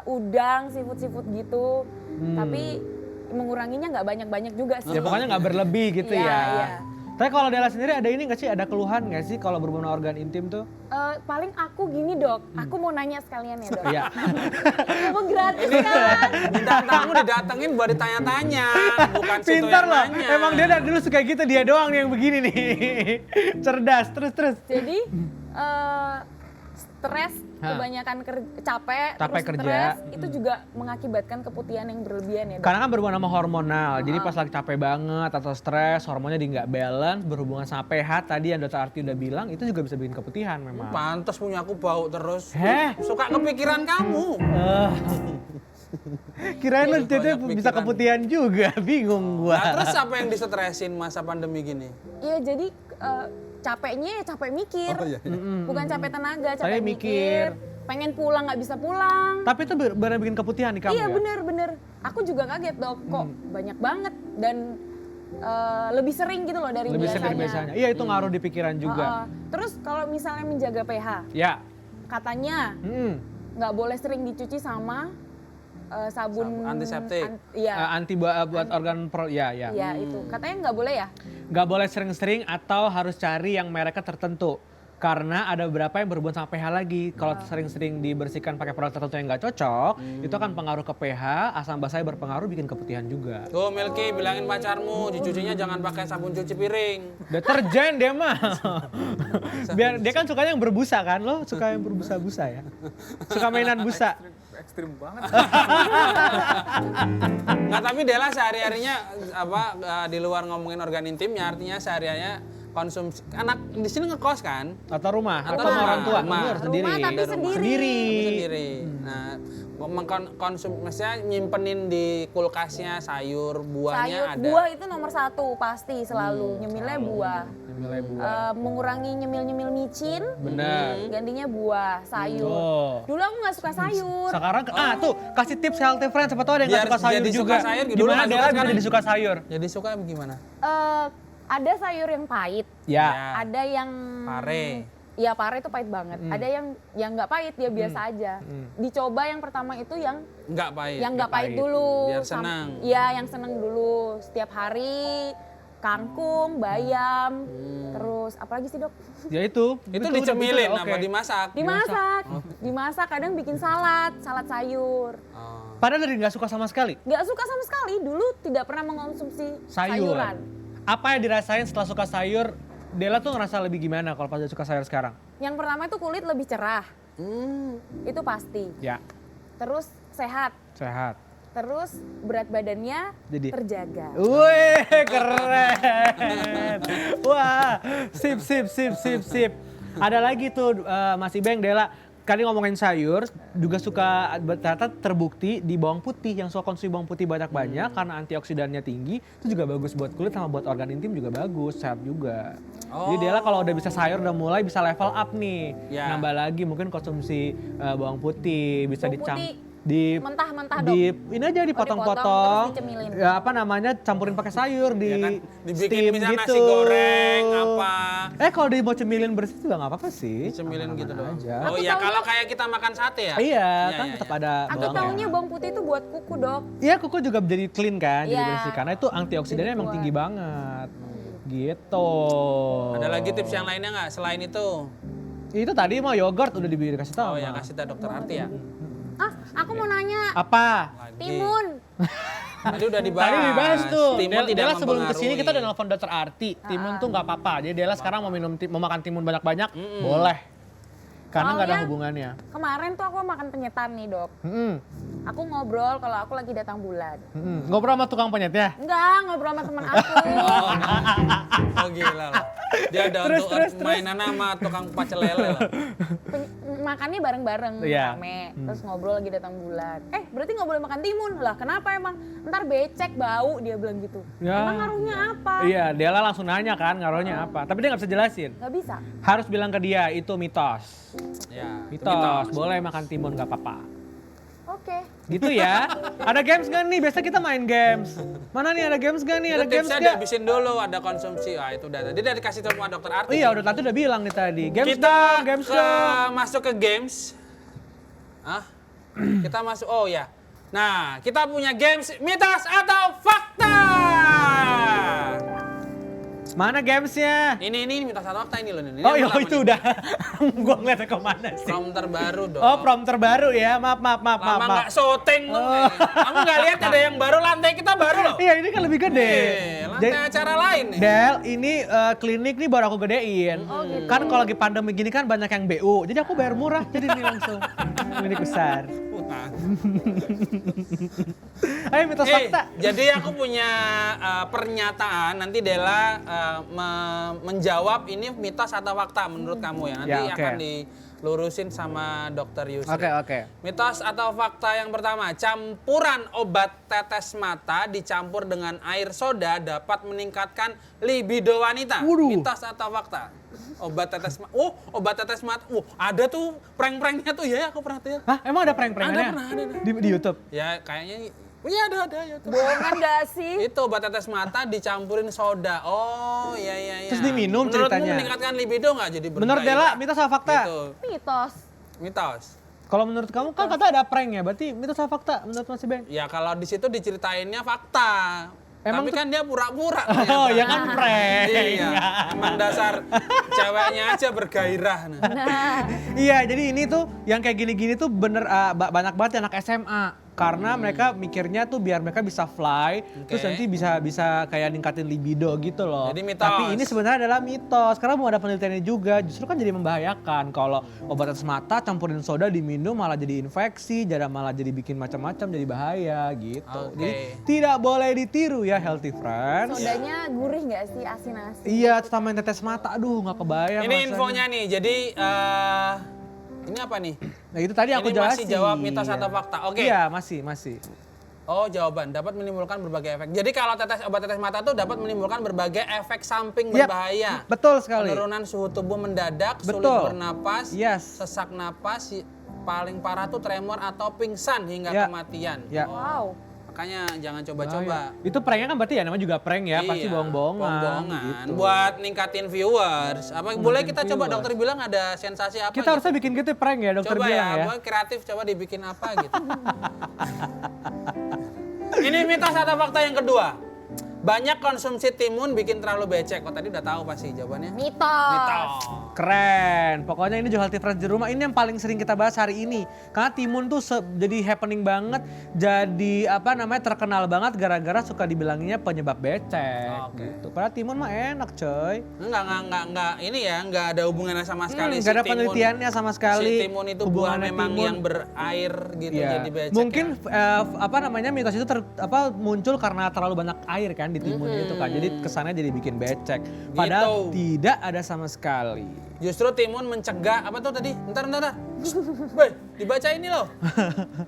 udang, seafood gitu. Tapi menguranginya nggak banyak-banyak juga sih. Ya pokoknya nggak berlebih gitu Iya, ya. iya. Tapi kalau Dela sendiri ada ini nggak sih? Ada keluhan nggak sih kalau berhubungan organ intim tuh? Paling aku gini dok, aku mau nanya sekalian ya dok. Iya. Kamu gratis kan? Bintang tamu didatengin buat ditanya-tanya, bukan situ Pintar yang loh. nanya. Emang dia dari dulu suka gitu, dia doang nih yang begini nih. Cerdas, terus. Jadi stres, kebanyakan capek terus kerja. stres, itu juga mengakibatkan keputihan yang berlebihan ya dok. Karena kan berhubungan sama hormonal, jadi pas lagi capek banget atau stres, hormonnya di nggak balance, berhubungan sama pH tadi yang dokter Arti udah bilang, itu juga bisa bikin keputihan memang. Pantes punya aku bau terus. Heh? Suka kepikiran kamu. Kirain lu Banyak jadi bisa pikiran. keputihan juga, bingung gua. Nah, terus apa yang disetresin masa pandemi gini? Iya jadi capeknya ya capek mikir, bukan capek tenaga, capek Saya mikir. pengen pulang nggak bisa pulang. Tapi itu benar bikin keputihan di kamu Iya ya? bener. Aku juga kaget dok, kok banyak banget dan lebih sering gitu loh dari Lebih biasanya. sering dari biasanya. Iya itu ngaruh di pikiran juga. Terus kalau misalnya menjaga pH, Ya. katanya nggak boleh sering dicuci sama sabun Antiseptik. Iya, Anti buat organ ya. iya itu. Katanya nggak boleh ya? Nggak boleh sering-sering atau harus cari yang mereknya tertentu. Karena ada beberapa yang berhubungan sama pH lagi. Kalau sering-sering dibersihkan pakai produk tertentu yang nggak cocok, itu akan pengaruh ke pH, asam basahnya berpengaruh bikin keputihan juga. Tuh Milky, bilangin pacarmu, dicucinya jangan pakai sabun cuci piring. Deterjen dia mah. Biar dia kan sukanya yang berbusa kan, lo suka yang berbusa-busa ya. Suka mainan busa. Ekstrim banget. Nggak, tapi Dela sehari-harinya di luar ngomongin organ intimnya, artinya sehari-harinya konsumsi. Anak di sini ngekos kan? Atau rumah, Atau atau sama orang tua. rumah. Ini harus sendiri. Rumah tapi sendiri. Sendiri. Nah, maksudnya nyimpenin di kulkasnya sayur, buahnya Sayur, ada. buah itu nomor 1 pasti selalu. Nyemilnya buah. Nilai buah. Mengurangi nyemil-nyemil micin. Benar. Gantinya buah, sayur. Tuh. Dulu aku nggak suka sayur. Sekarang tuh kasih tips healthy friend, siapa tahu ada yang nggak Biar suka sayur jadi juga. suka sayur, dulu Gimana nggak Dela suka, bisa sekarang- jadi suka sayur? Jadi suka gimana? Ada sayur yang pahit, Ya. ada yang Pare. Iya pare itu pahit banget. Ada yang nggak pahit dia biasa aja. Dicoba yang pertama itu yang Enggak pahit. nggak pahit pahit. dulu. Biar senang. Iya yang seneng dulu. Setiap hari kangkung, bayam, terus apa lagi sih dok? Ya itu. Itu udah dicemilin betul, apa oke. dimasak? Dimasak kadang bikin salad sayur. Oh. Padahal dari nggak suka sama sekali. Nggak suka sama sekali, dulu tidak pernah mengkonsumsi sayuran. Apa yang dirasain setelah suka sayur? Dela tuh ngerasa lebih gimana kalau pas udah suka sayur sekarang? Yang pertama itu kulit lebih cerah, itu pasti. Ya, Terus sehat, sehat. terus berat badannya Jadi? terjaga. Wih, keren. Wah, sip. Ada lagi tuh Mas Ibeng, Dela. Kali ngomongin sayur, juga suka ternyata terbukti di bawang putih, yang suka konsumsi bawang putih banyak-banyak karena antioksidannya tinggi, itu juga bagus buat kulit sama buat organ intim juga bagus, sehat juga. Jadi Dela kalau udah bisa sayur udah mulai bisa level up nih, Ya. nambah lagi mungkin konsumsi bawang putih, bisa Bawang putih di mentah-mentah, Dok? ini aja dipotong, dipotong-potong, terus dicemilin. ya apa namanya campurin pakai sayur di Ya kan, dibikin steam misalnya gitu. nasi goreng apa. Kalau dia mau cemilin bersih juga nggak apa-apa sih. Cemilin gitu doang. aja. Oh Aku iya, taunya- kalau kayak kita makan sate ya? Iya, Iya, kan iya, tetap iya. ada Aku bawangnya. taunya bawang putih itu buat kuku dok. Iya, kuku juga jadi clean kan, jadi Iya. bersih karena itu antioksidannya Jadi emang kuat. tinggi banget. Gitu. Ada lagi tips yang lainnya nggak selain itu? Itu tadi mah yogurt udah dikasih tahu. Oh ya, Mah. kasih tahu dokter Arti ya. Aku mau nanya, Apa? Timun. Tadi udah dibahas. Tadi dibahas tuh. Timun tidak Dela sebelum kesini kita udah mempengaruhi. nelfon dokter Arti. Timun tuh nggak apa-apa. Jadi Dela sekarang mau makan timun banyak-banyak, boleh. Karena nggak ada Soalnya- hubungannya. Kemarin tuh aku makan penyetan nih dok. Mm-mm. Aku ngobrol kalau aku lagi datang bulan. Mm-mm. Ngobrol sama tukang penyet ya? Enggak, ngobrol sama teman aku. Oh gila lah. Dia ada Terus, untuk terus. mainan sama tukang pacel lele lah. Makannya bareng-bareng, Iya. rame. Terus ngobrol lagi datang bulan. Berarti nggak boleh makan timun. Lah kenapa emang? Ntar becek, bau, dia bilang gitu. Ya. Emang ngaruhnya apa? Iya, Dela langsung nanya kan ngaruhnya apa. Tapi dia nggak bisa jelasin. Nggak bisa. Harus bilang ke dia itu mitos. Ya, Mitos, boleh makan timun nggak apa-apa. Oke. Gitu ya. Ada games nggak nih? Biasa kita main games. Mana nih ada games nggak nih? Ada Itu games tipsnya nggak? dihabisin dulu, ada konsumsi. Ah itu udah tadi udah dikasih tahu sama dokter Arti. Oh iya, udah tadi udah bilang nih tadi. Games Kita dong, games dong. masuk ke games. Kita masuk, oh ya. Nah, kita punya games mitos atau fakta. Mana gamesnya? Ini mitos atau fakta ini loh. Ini Oh yang iya pertama itu nih. udah. Gua ngeliatnya kemana sih? Prom terbaru dong. Oh prom terbaru ya, maaf. Lama nggak syuting lu. Kamu nggak lihat ada yang baru, lantai kita baru loh. Iya ini kan lebih gede. Lantai acara lain nih. Del, ini klinik nih baru aku gedein. gitu. Kan kalau lagi pandemi gini kan banyak yang BU, jadi aku bayar murah, jadi ini langsung klinik besar. Ayo mitos fakta. Jadi aku punya pernyataan, nanti Dela menjawab ini mitos atau fakta menurut kamu ya. Nanti Ya, oke. akan dilurusin sama dokter Yusri. Oke. Mitos atau fakta yang pertama, campuran obat tetes mata dicampur dengan air soda dapat meningkatkan libido wanita. Waduh. Mitos atau fakta? Obat tetes mata. Oh, obat tetes mata. Ada tuh prank-pranknya tuh ya, aku pernah lihat. Hah, emang ada prank-prankannya? Ada. Di YouTube? Ya kayaknya, iya ada ya. tuh. Bohongan gak sih? Itu obat tetes mata dicampurin soda. Oh, iya. Terus diminum Menurutmu ceritanya? meningkatkan libido nggak jadi bergairah? Menurut Dela, mitos atau fakta? Gitu. Mitos. Mitos. Kalau menurut kamu kan kata ada prank ya, berarti mitos atau fakta menurut Mas Ibeng? Ya kalau di situ diceritainnya fakta. Emang Tapi tuh- kan dia pura-pura. Oh, ternyata. ya kan prank. Iya. Emang dasar ceweknya aja bergairah. Nah. Iya, jadi ini tuh yang kayak gini-gini tuh bener banyak banget anak SMA. Karena mereka mikirnya tuh biar mereka bisa fly, terus nanti bisa kayak ningkatin libido gitu loh. Jadi mitos. Tapi ini sebenarnya adalah mitos. Karena mau ada penelitiannya juga, justru kan jadi membahayakan kalau obat tetes mata campurin soda diminum malah jadi infeksi, malah jadi bikin macam-macam, jadi bahaya gitu. Oke. Jadi tidak boleh ditiru ya healthy friends. Sodanya gurih gak sih? Asin-asin. Iya, tambahin tetes mata, aduh nggak kebayang. Ini rasanya. infonya nih. Jadi ini apa nih? Nah itu tadi aku Ini jelasin. masih jawab mitos atau fakta. Oke. Iya, masih. Oh, jawaban dapat menimbulkan berbagai efek. Jadi kalau obat tetes mata tuh dapat menimbulkan berbagai efek samping Yap, berbahaya. betul sekali. Penurunan suhu tubuh mendadak, sulit Betul. bernapas, Yes. sesak napas, paling parah tuh tremor atau pingsan hingga Ya. kematian. Ya. Oh, Wow. makanya jangan coba-coba. Itu pranknya kan berarti ya namanya juga prank ya, pasti Iya, bohong-bohongan. bohong-bohongan. Gitu. Buat ningkatin viewers. Apa boleh kita coba viewers. dokter bilang ada sensasi apa? Kita gitu? harusnya bikin gitu prank ya dokter Coba bilang ya. boleh kreatif coba dibikin apa gitu. Ini mitos atau fakta yang kedua? Banyak konsumsi timun bikin terlalu becek. Oh tadi udah tahu pasti jawabannya. Mitos. Keren. Pokoknya ini juga healthy friends di rumah. Ini yang paling sering kita bahas hari ini. Karena timun tuh jadi happening banget. Jadi terkenal banget gara-gara suka dibilanginnya penyebab becek. Oke. Gitu. Padahal timun mah enak coy. Enggak ini ya, enggak ada hubungannya sama sekali Nggak ada timun. penelitiannya sama sekali. Si timun itu buah Hubungannya memang timun. yang berair gitu Iya. jadi becek. Mungkin ya. mitos itu muncul karena terlalu banyak air kan di timun itu kan. Jadi kesannya jadi bikin becek. Padahal Gitu. tidak ada sama sekali. Justru timun mencegah apa tuh tadi? Bentar. Boy, dibaca ini loh.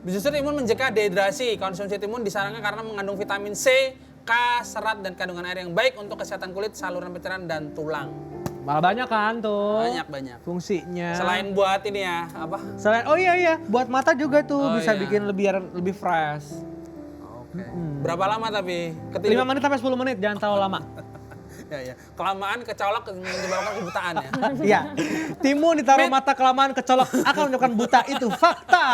Justru timun mencegah dehidrasi. Konsumsi timun disarankan karena mengandung vitamin C, K, serat dan kandungan air yang baik untuk kesehatan kulit, saluran pencernaan dan tulang. Malah banyak kan tuh. Banyak. Fungsinya. Selain buat ini ya, apa? Oh iya, buat mata juga tuh Oh, bisa iya. bikin lebih fresh. Berapa lama tapi? 5 menit sampai 10 menit, jangan terlalu lama. Ya. Kelamaan kecolok menyebabkan kebutaan ya. Iya. Timun ditaruh mata kelamaan kecolok akan menyebabkan buta, itu fakta.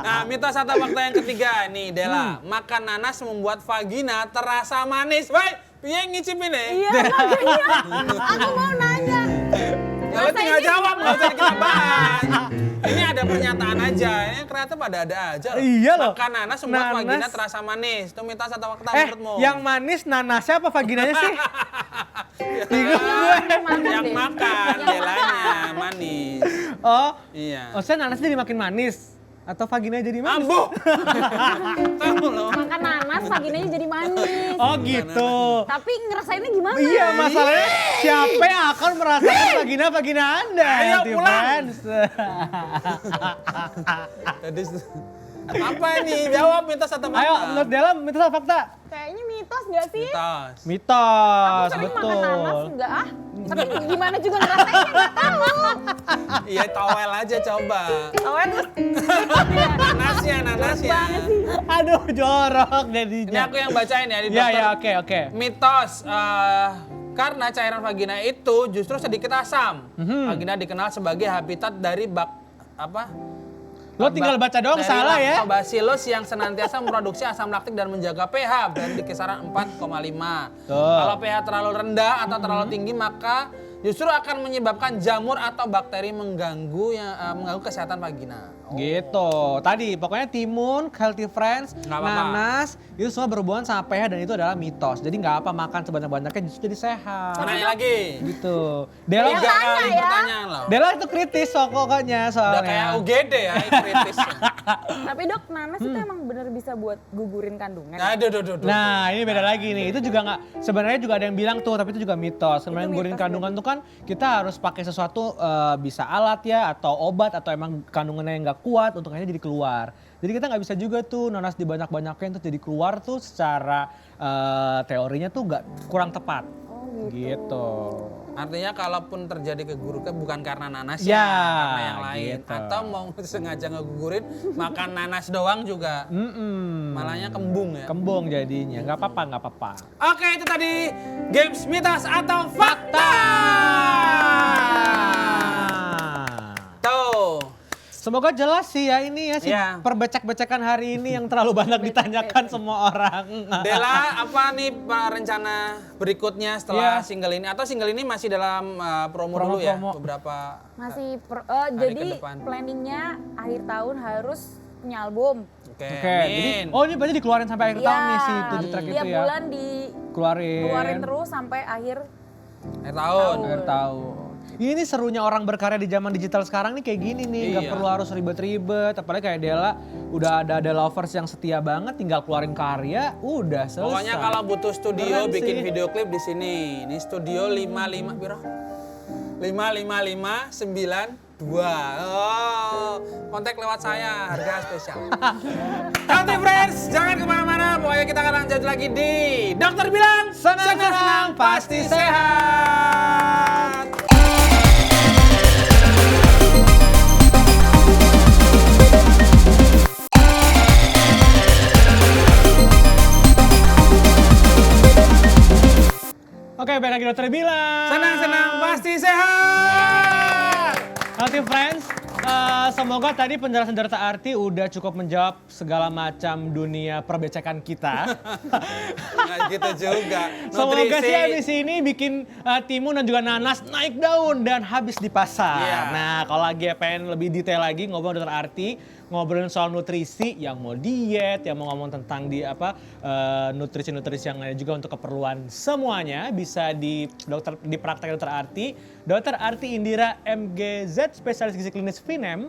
Nah, mitos atau fakta yang ketiga nih, Dela. Makan nanas membuat vagina terasa manis. Baik, piye ngicipin nih? Iya makanya. Aku mau nanya. Ya lo tinggal jawab, nggak usah kita bahas. Ini ada pernyataan aja, ini ternyata pada ada aja. Iya loh. Makan nanas membuat Nanas. vagina terasa manis. Itu mitos atau fakta menurutmu? Yang manis nanasnya apa vaginanya sih? Bingung gue. yang makan, belanya manis. Oh, Iya. maksudnya nanasnya jadi makin manis? Atau vaginanya jadi manis? Ambuh. Tahu loh. Makan nanas vaginanya jadi manis. Oh gitu. Tapi ngerasainnya gimana? Iya, masalahnya siapa yang akan merasakan vagina Anda? Ayo, Healthy pulang. Friends? Jadi apa ini? Jawab mitos atau fakta? Ayo, menurut Dela, mitos atau fakta? Kayaknya mitos nggak sih? Mitos. Mitos, Sering betul. makan nanas enggak ah? Tapi gimana juga ngerasainnya nggak tahu. Iya, towel aja coba. Awalnya terus Nanasnya. banget sih. Aduh, jorok Ini jadinya. aku yang bacain ya di Ya, dokter. ya, oke. Mitos, karena cairan vagina itu justru sedikit asam. Vagina dikenal sebagai habitat dari Lo tinggal baca doang, dari salah ya. Lactobacillus yang senantiasa memproduksi asam laktik dan menjaga pH berada di kisaran 4,5. Tuh. Kalau pH terlalu rendah atau terlalu tinggi maka justru akan menyebabkan jamur atau bakteri mengganggu kesehatan vagina. Gitu. Tadi pokoknya timun, healthy friends, Nggak apa-apa. nanas itu semua berhubungan sama pH dan itu adalah mitos. Jadi nggak apa makan sebanyak-banyaknya justru jadi sehat. Nanya lagi. Gitu. Dela, Tiga kali pertanyaan loh. Dela itu kritis pokoknya soalnya. Udah kayak UGD ya, kritis. Tapi dok, nanas itu emang bener bisa buat gugurin kandungan. Aduh. Nah ini beda lagi nih, itu juga nggak, sebenarnya juga ada yang bilang tuh, tapi itu juga mitos. Sebenarnya gugurin mitos, kandungan tuh kan kita harus pakai sesuatu bisa alat ya, atau obat, atau emang kandungannya yang nggak kuat untuk akhirnya jadi keluar. Jadi kita nggak bisa juga tuh nanas dibanyak-banyakin tuh jadi keluar tuh secara teorinya tuh nggak kurang tepat. Oh Gitu. Artinya kalaupun terjadi keguguran bukan karena nanas Ya, karena yang lain. gitu. Atau mau sengaja ngegugurin makan nanas doang juga. Malahnya kembung ya. Kembung jadinya, nggak apa-apa. Oke, itu tadi games mitos atau fakta. Tuh. Semoga jelas sih ya ini ya sih Iya. perbecek-becekan hari ini yang terlalu banyak ditanyakan semua orang. Dela, apa nih rencana berikutnya setelah Iya. single ini? Atau single ini masih dalam promo dulu ya? Promo. Beberapa Masih ke jadi depan. planningnya akhir tahun harus punya album. Oke, Oke, jadi amin. oh ini berarti dikeluarin sampai akhir tahun nih si 7 track tiap itu ya. bulan dikeluarin Keluarin. terus sampai akhir Akhir tahun. Akhir tahun. Ini serunya orang berkarya di zaman digital sekarang nih kayak gini nih, nggak Iya. perlu harus ribet-ribet. Apalagi kayak Dela, udah ada lovers yang setia banget, tinggal keluarin karya, udah selesai. Pokoknya kalau butuh studio Keren bikin sih. video klip di sini. Ini studio 55 piro? 555992. Oh, kontak lewat saya, harga spesial. Healthy Friends, jangan kemana-mana. Pokoknya kita akan lanjut lagi di Dokter Bilang Senang-senang pasti sehat. Oke, balik lagi Dokter Bilang. Senang-senang pasti sehat. Healthy Friends, semoga tadi penjelasan Dokter Arti udah cukup menjawab segala macam dunia perbecekan kita. Nggak gitu juga. Semoga Nutrisi. sih abis ini bikin timun dan juga nanas naik daun dan habis di pasar. Iya. Nah kalau lagi pengen lebih detail lagi ngobrol Dokter Arti, ngobrolin soal nutrisi, yang mau diet, yang mau ngomong tentang nutrisi-nutrisi yang lain juga untuk keperluan semuanya bisa di praktek Dokter Arti. Dokter Arti Indira MGZ, spesialis gizi klinis FINEM.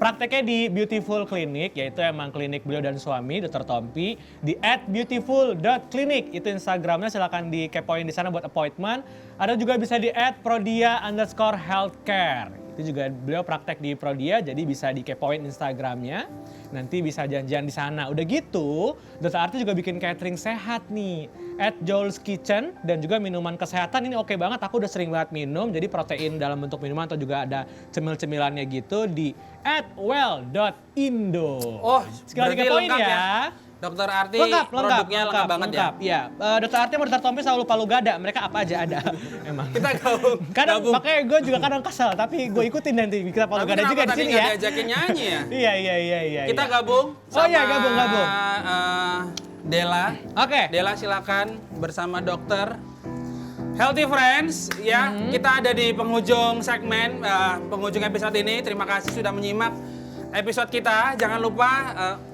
Prakteknya di Beautiful Clinic, yaitu emang klinik beliau dan suami, Dr. Tompi, di @beautiful.clinic. Itu Instagramnya, silahkan dikepoin di sana buat appointment. Ada juga bisa di @prodia_healthcare. Itu juga beliau praktek di Prodia, jadi bisa dikepoin Instagramnya. Nanti bisa janjian di sana. Udah gitu, Dr. Arti juga bikin catering sehat nih. @Joel's Kitchen dan juga minuman kesehatan ini oke banget. Aku udah sering banget minum, jadi protein dalam bentuk minuman atau juga ada cemil-cemilannya gitu di @well.indo. Oh, sekali berarti kepoin lengkap ya. Dokter Arti produknya lengkap banget ya. Iya, Dokter Arti sama Dokter Tompi selalu palu gada, mereka apa aja ada. Emang. Kita gabung. Kadang gabung. makanya gue juga kadang kesel, tapi gue ikutin nanti kita palu Tapi gada kenapa juga di tadi sini nggak ya. diajakin nyanyi ya? Iya. Kita gabung Oh iya, gabung. Dela. Oke. Dela silakan bersama dokter Healthy Friends, ya kita ada di penghujung segmen, penghujung episode ini. Terima kasih sudah menyimak episode kita. Jangan lupa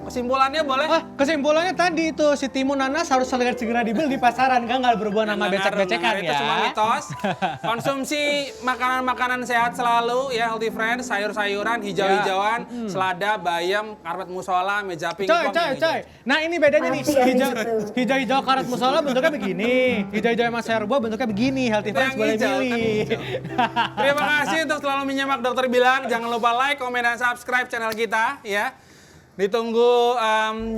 kesimpulannya boleh? Kesimpulannya tadi itu si timun nanas harus segera dibeli di pasaran, kan nggak berhubungan sama becek-becekan ya. Itu cuma mitos. Konsumsi makanan-makanan sehat selalu ya, Healthy Friends, sayur-sayuran, hijau-hijauan, selada, bayam, karpet musola, meja pingpong. Coy. Nah ini bedanya nih, hijau-hijau karet musola bentuknya begini, hijau-hijau mas serbo bentuknya begini, Healthy Friends boleh milih. Terima kasih untuk selalu menyimak Dokter Bilang. Jangan lupa like, komen, dan subscribe channel kita ya. Ditunggu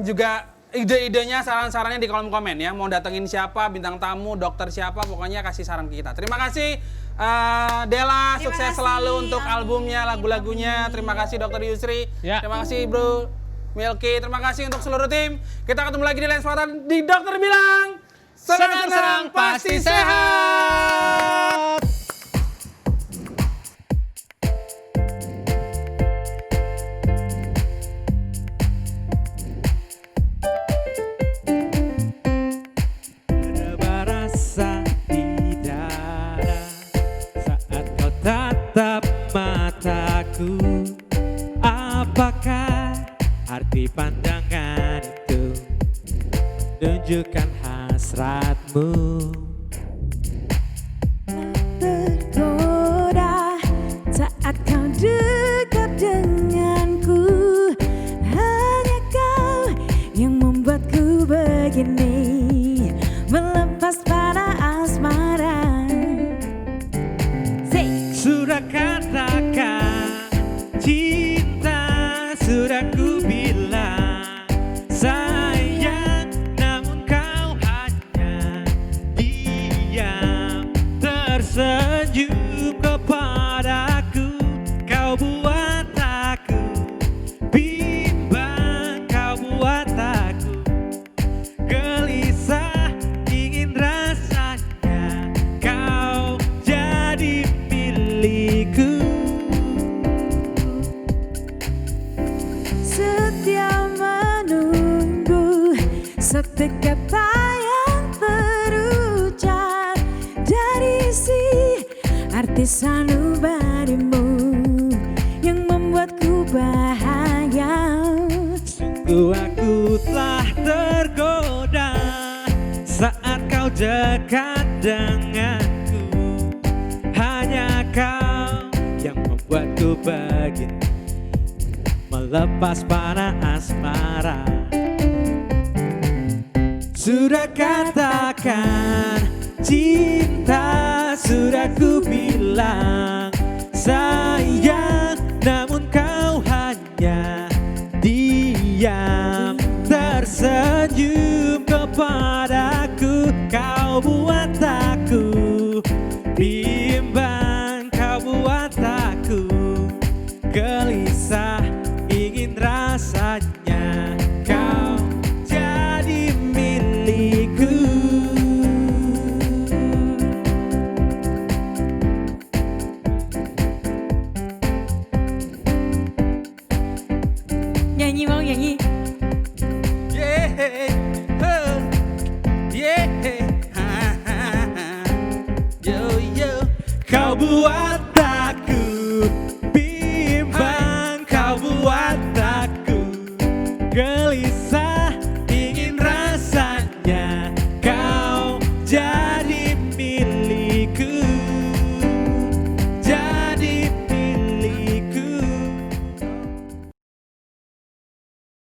juga ide-idenya, saran-sarannya di kolom komen ya. Mau datengin siapa, bintang tamu, dokter siapa, pokoknya kasih saran ke kita. Terima kasih Della, sukses selalu untuk albumnya, lagu-lagunya. Terima kasih Dokter Yusri. Ya. Terima kasih Bro Milky. Terima kasih untuk seluruh tim. Kita ketemu lagi di lain kesempatan di Dokter Bilang. Senang-senang pasti sehat. Berasa di dada saat kau tatap mataku. Apakah arti pandangan itu menunjukkan hasratmu? Tergoda saat kau dekat denganku. Hanya kau yang membuatku begini, melepas pada asmara. Sudah katakan cinta, sudah ku bilang sayang, namun kau hanya diam tersenyum kepadaku. Kau buat aku bimbang, kau buat aku gelisah, ingin rasanya kau jadi milikku. Setia menunggu setiap kata yang terucap dari si artis sanubarimu yang membuatku bahagia. Sungguh aku telah tergoda saat kau dekat denganku. Hanya kau yang membuatku begini, melepas panah asmara. Sudah katakan cinta, sudah ku bilang sayang, namun kau hanya diam tersenyum kepadaku. Kau buat aku bimbang, kau buat aku gelisah, ingin rasanya kau jadi milikku. Nyanyi mau nyanyi. Kau buat aku bimbang, kau buat aku gelisah.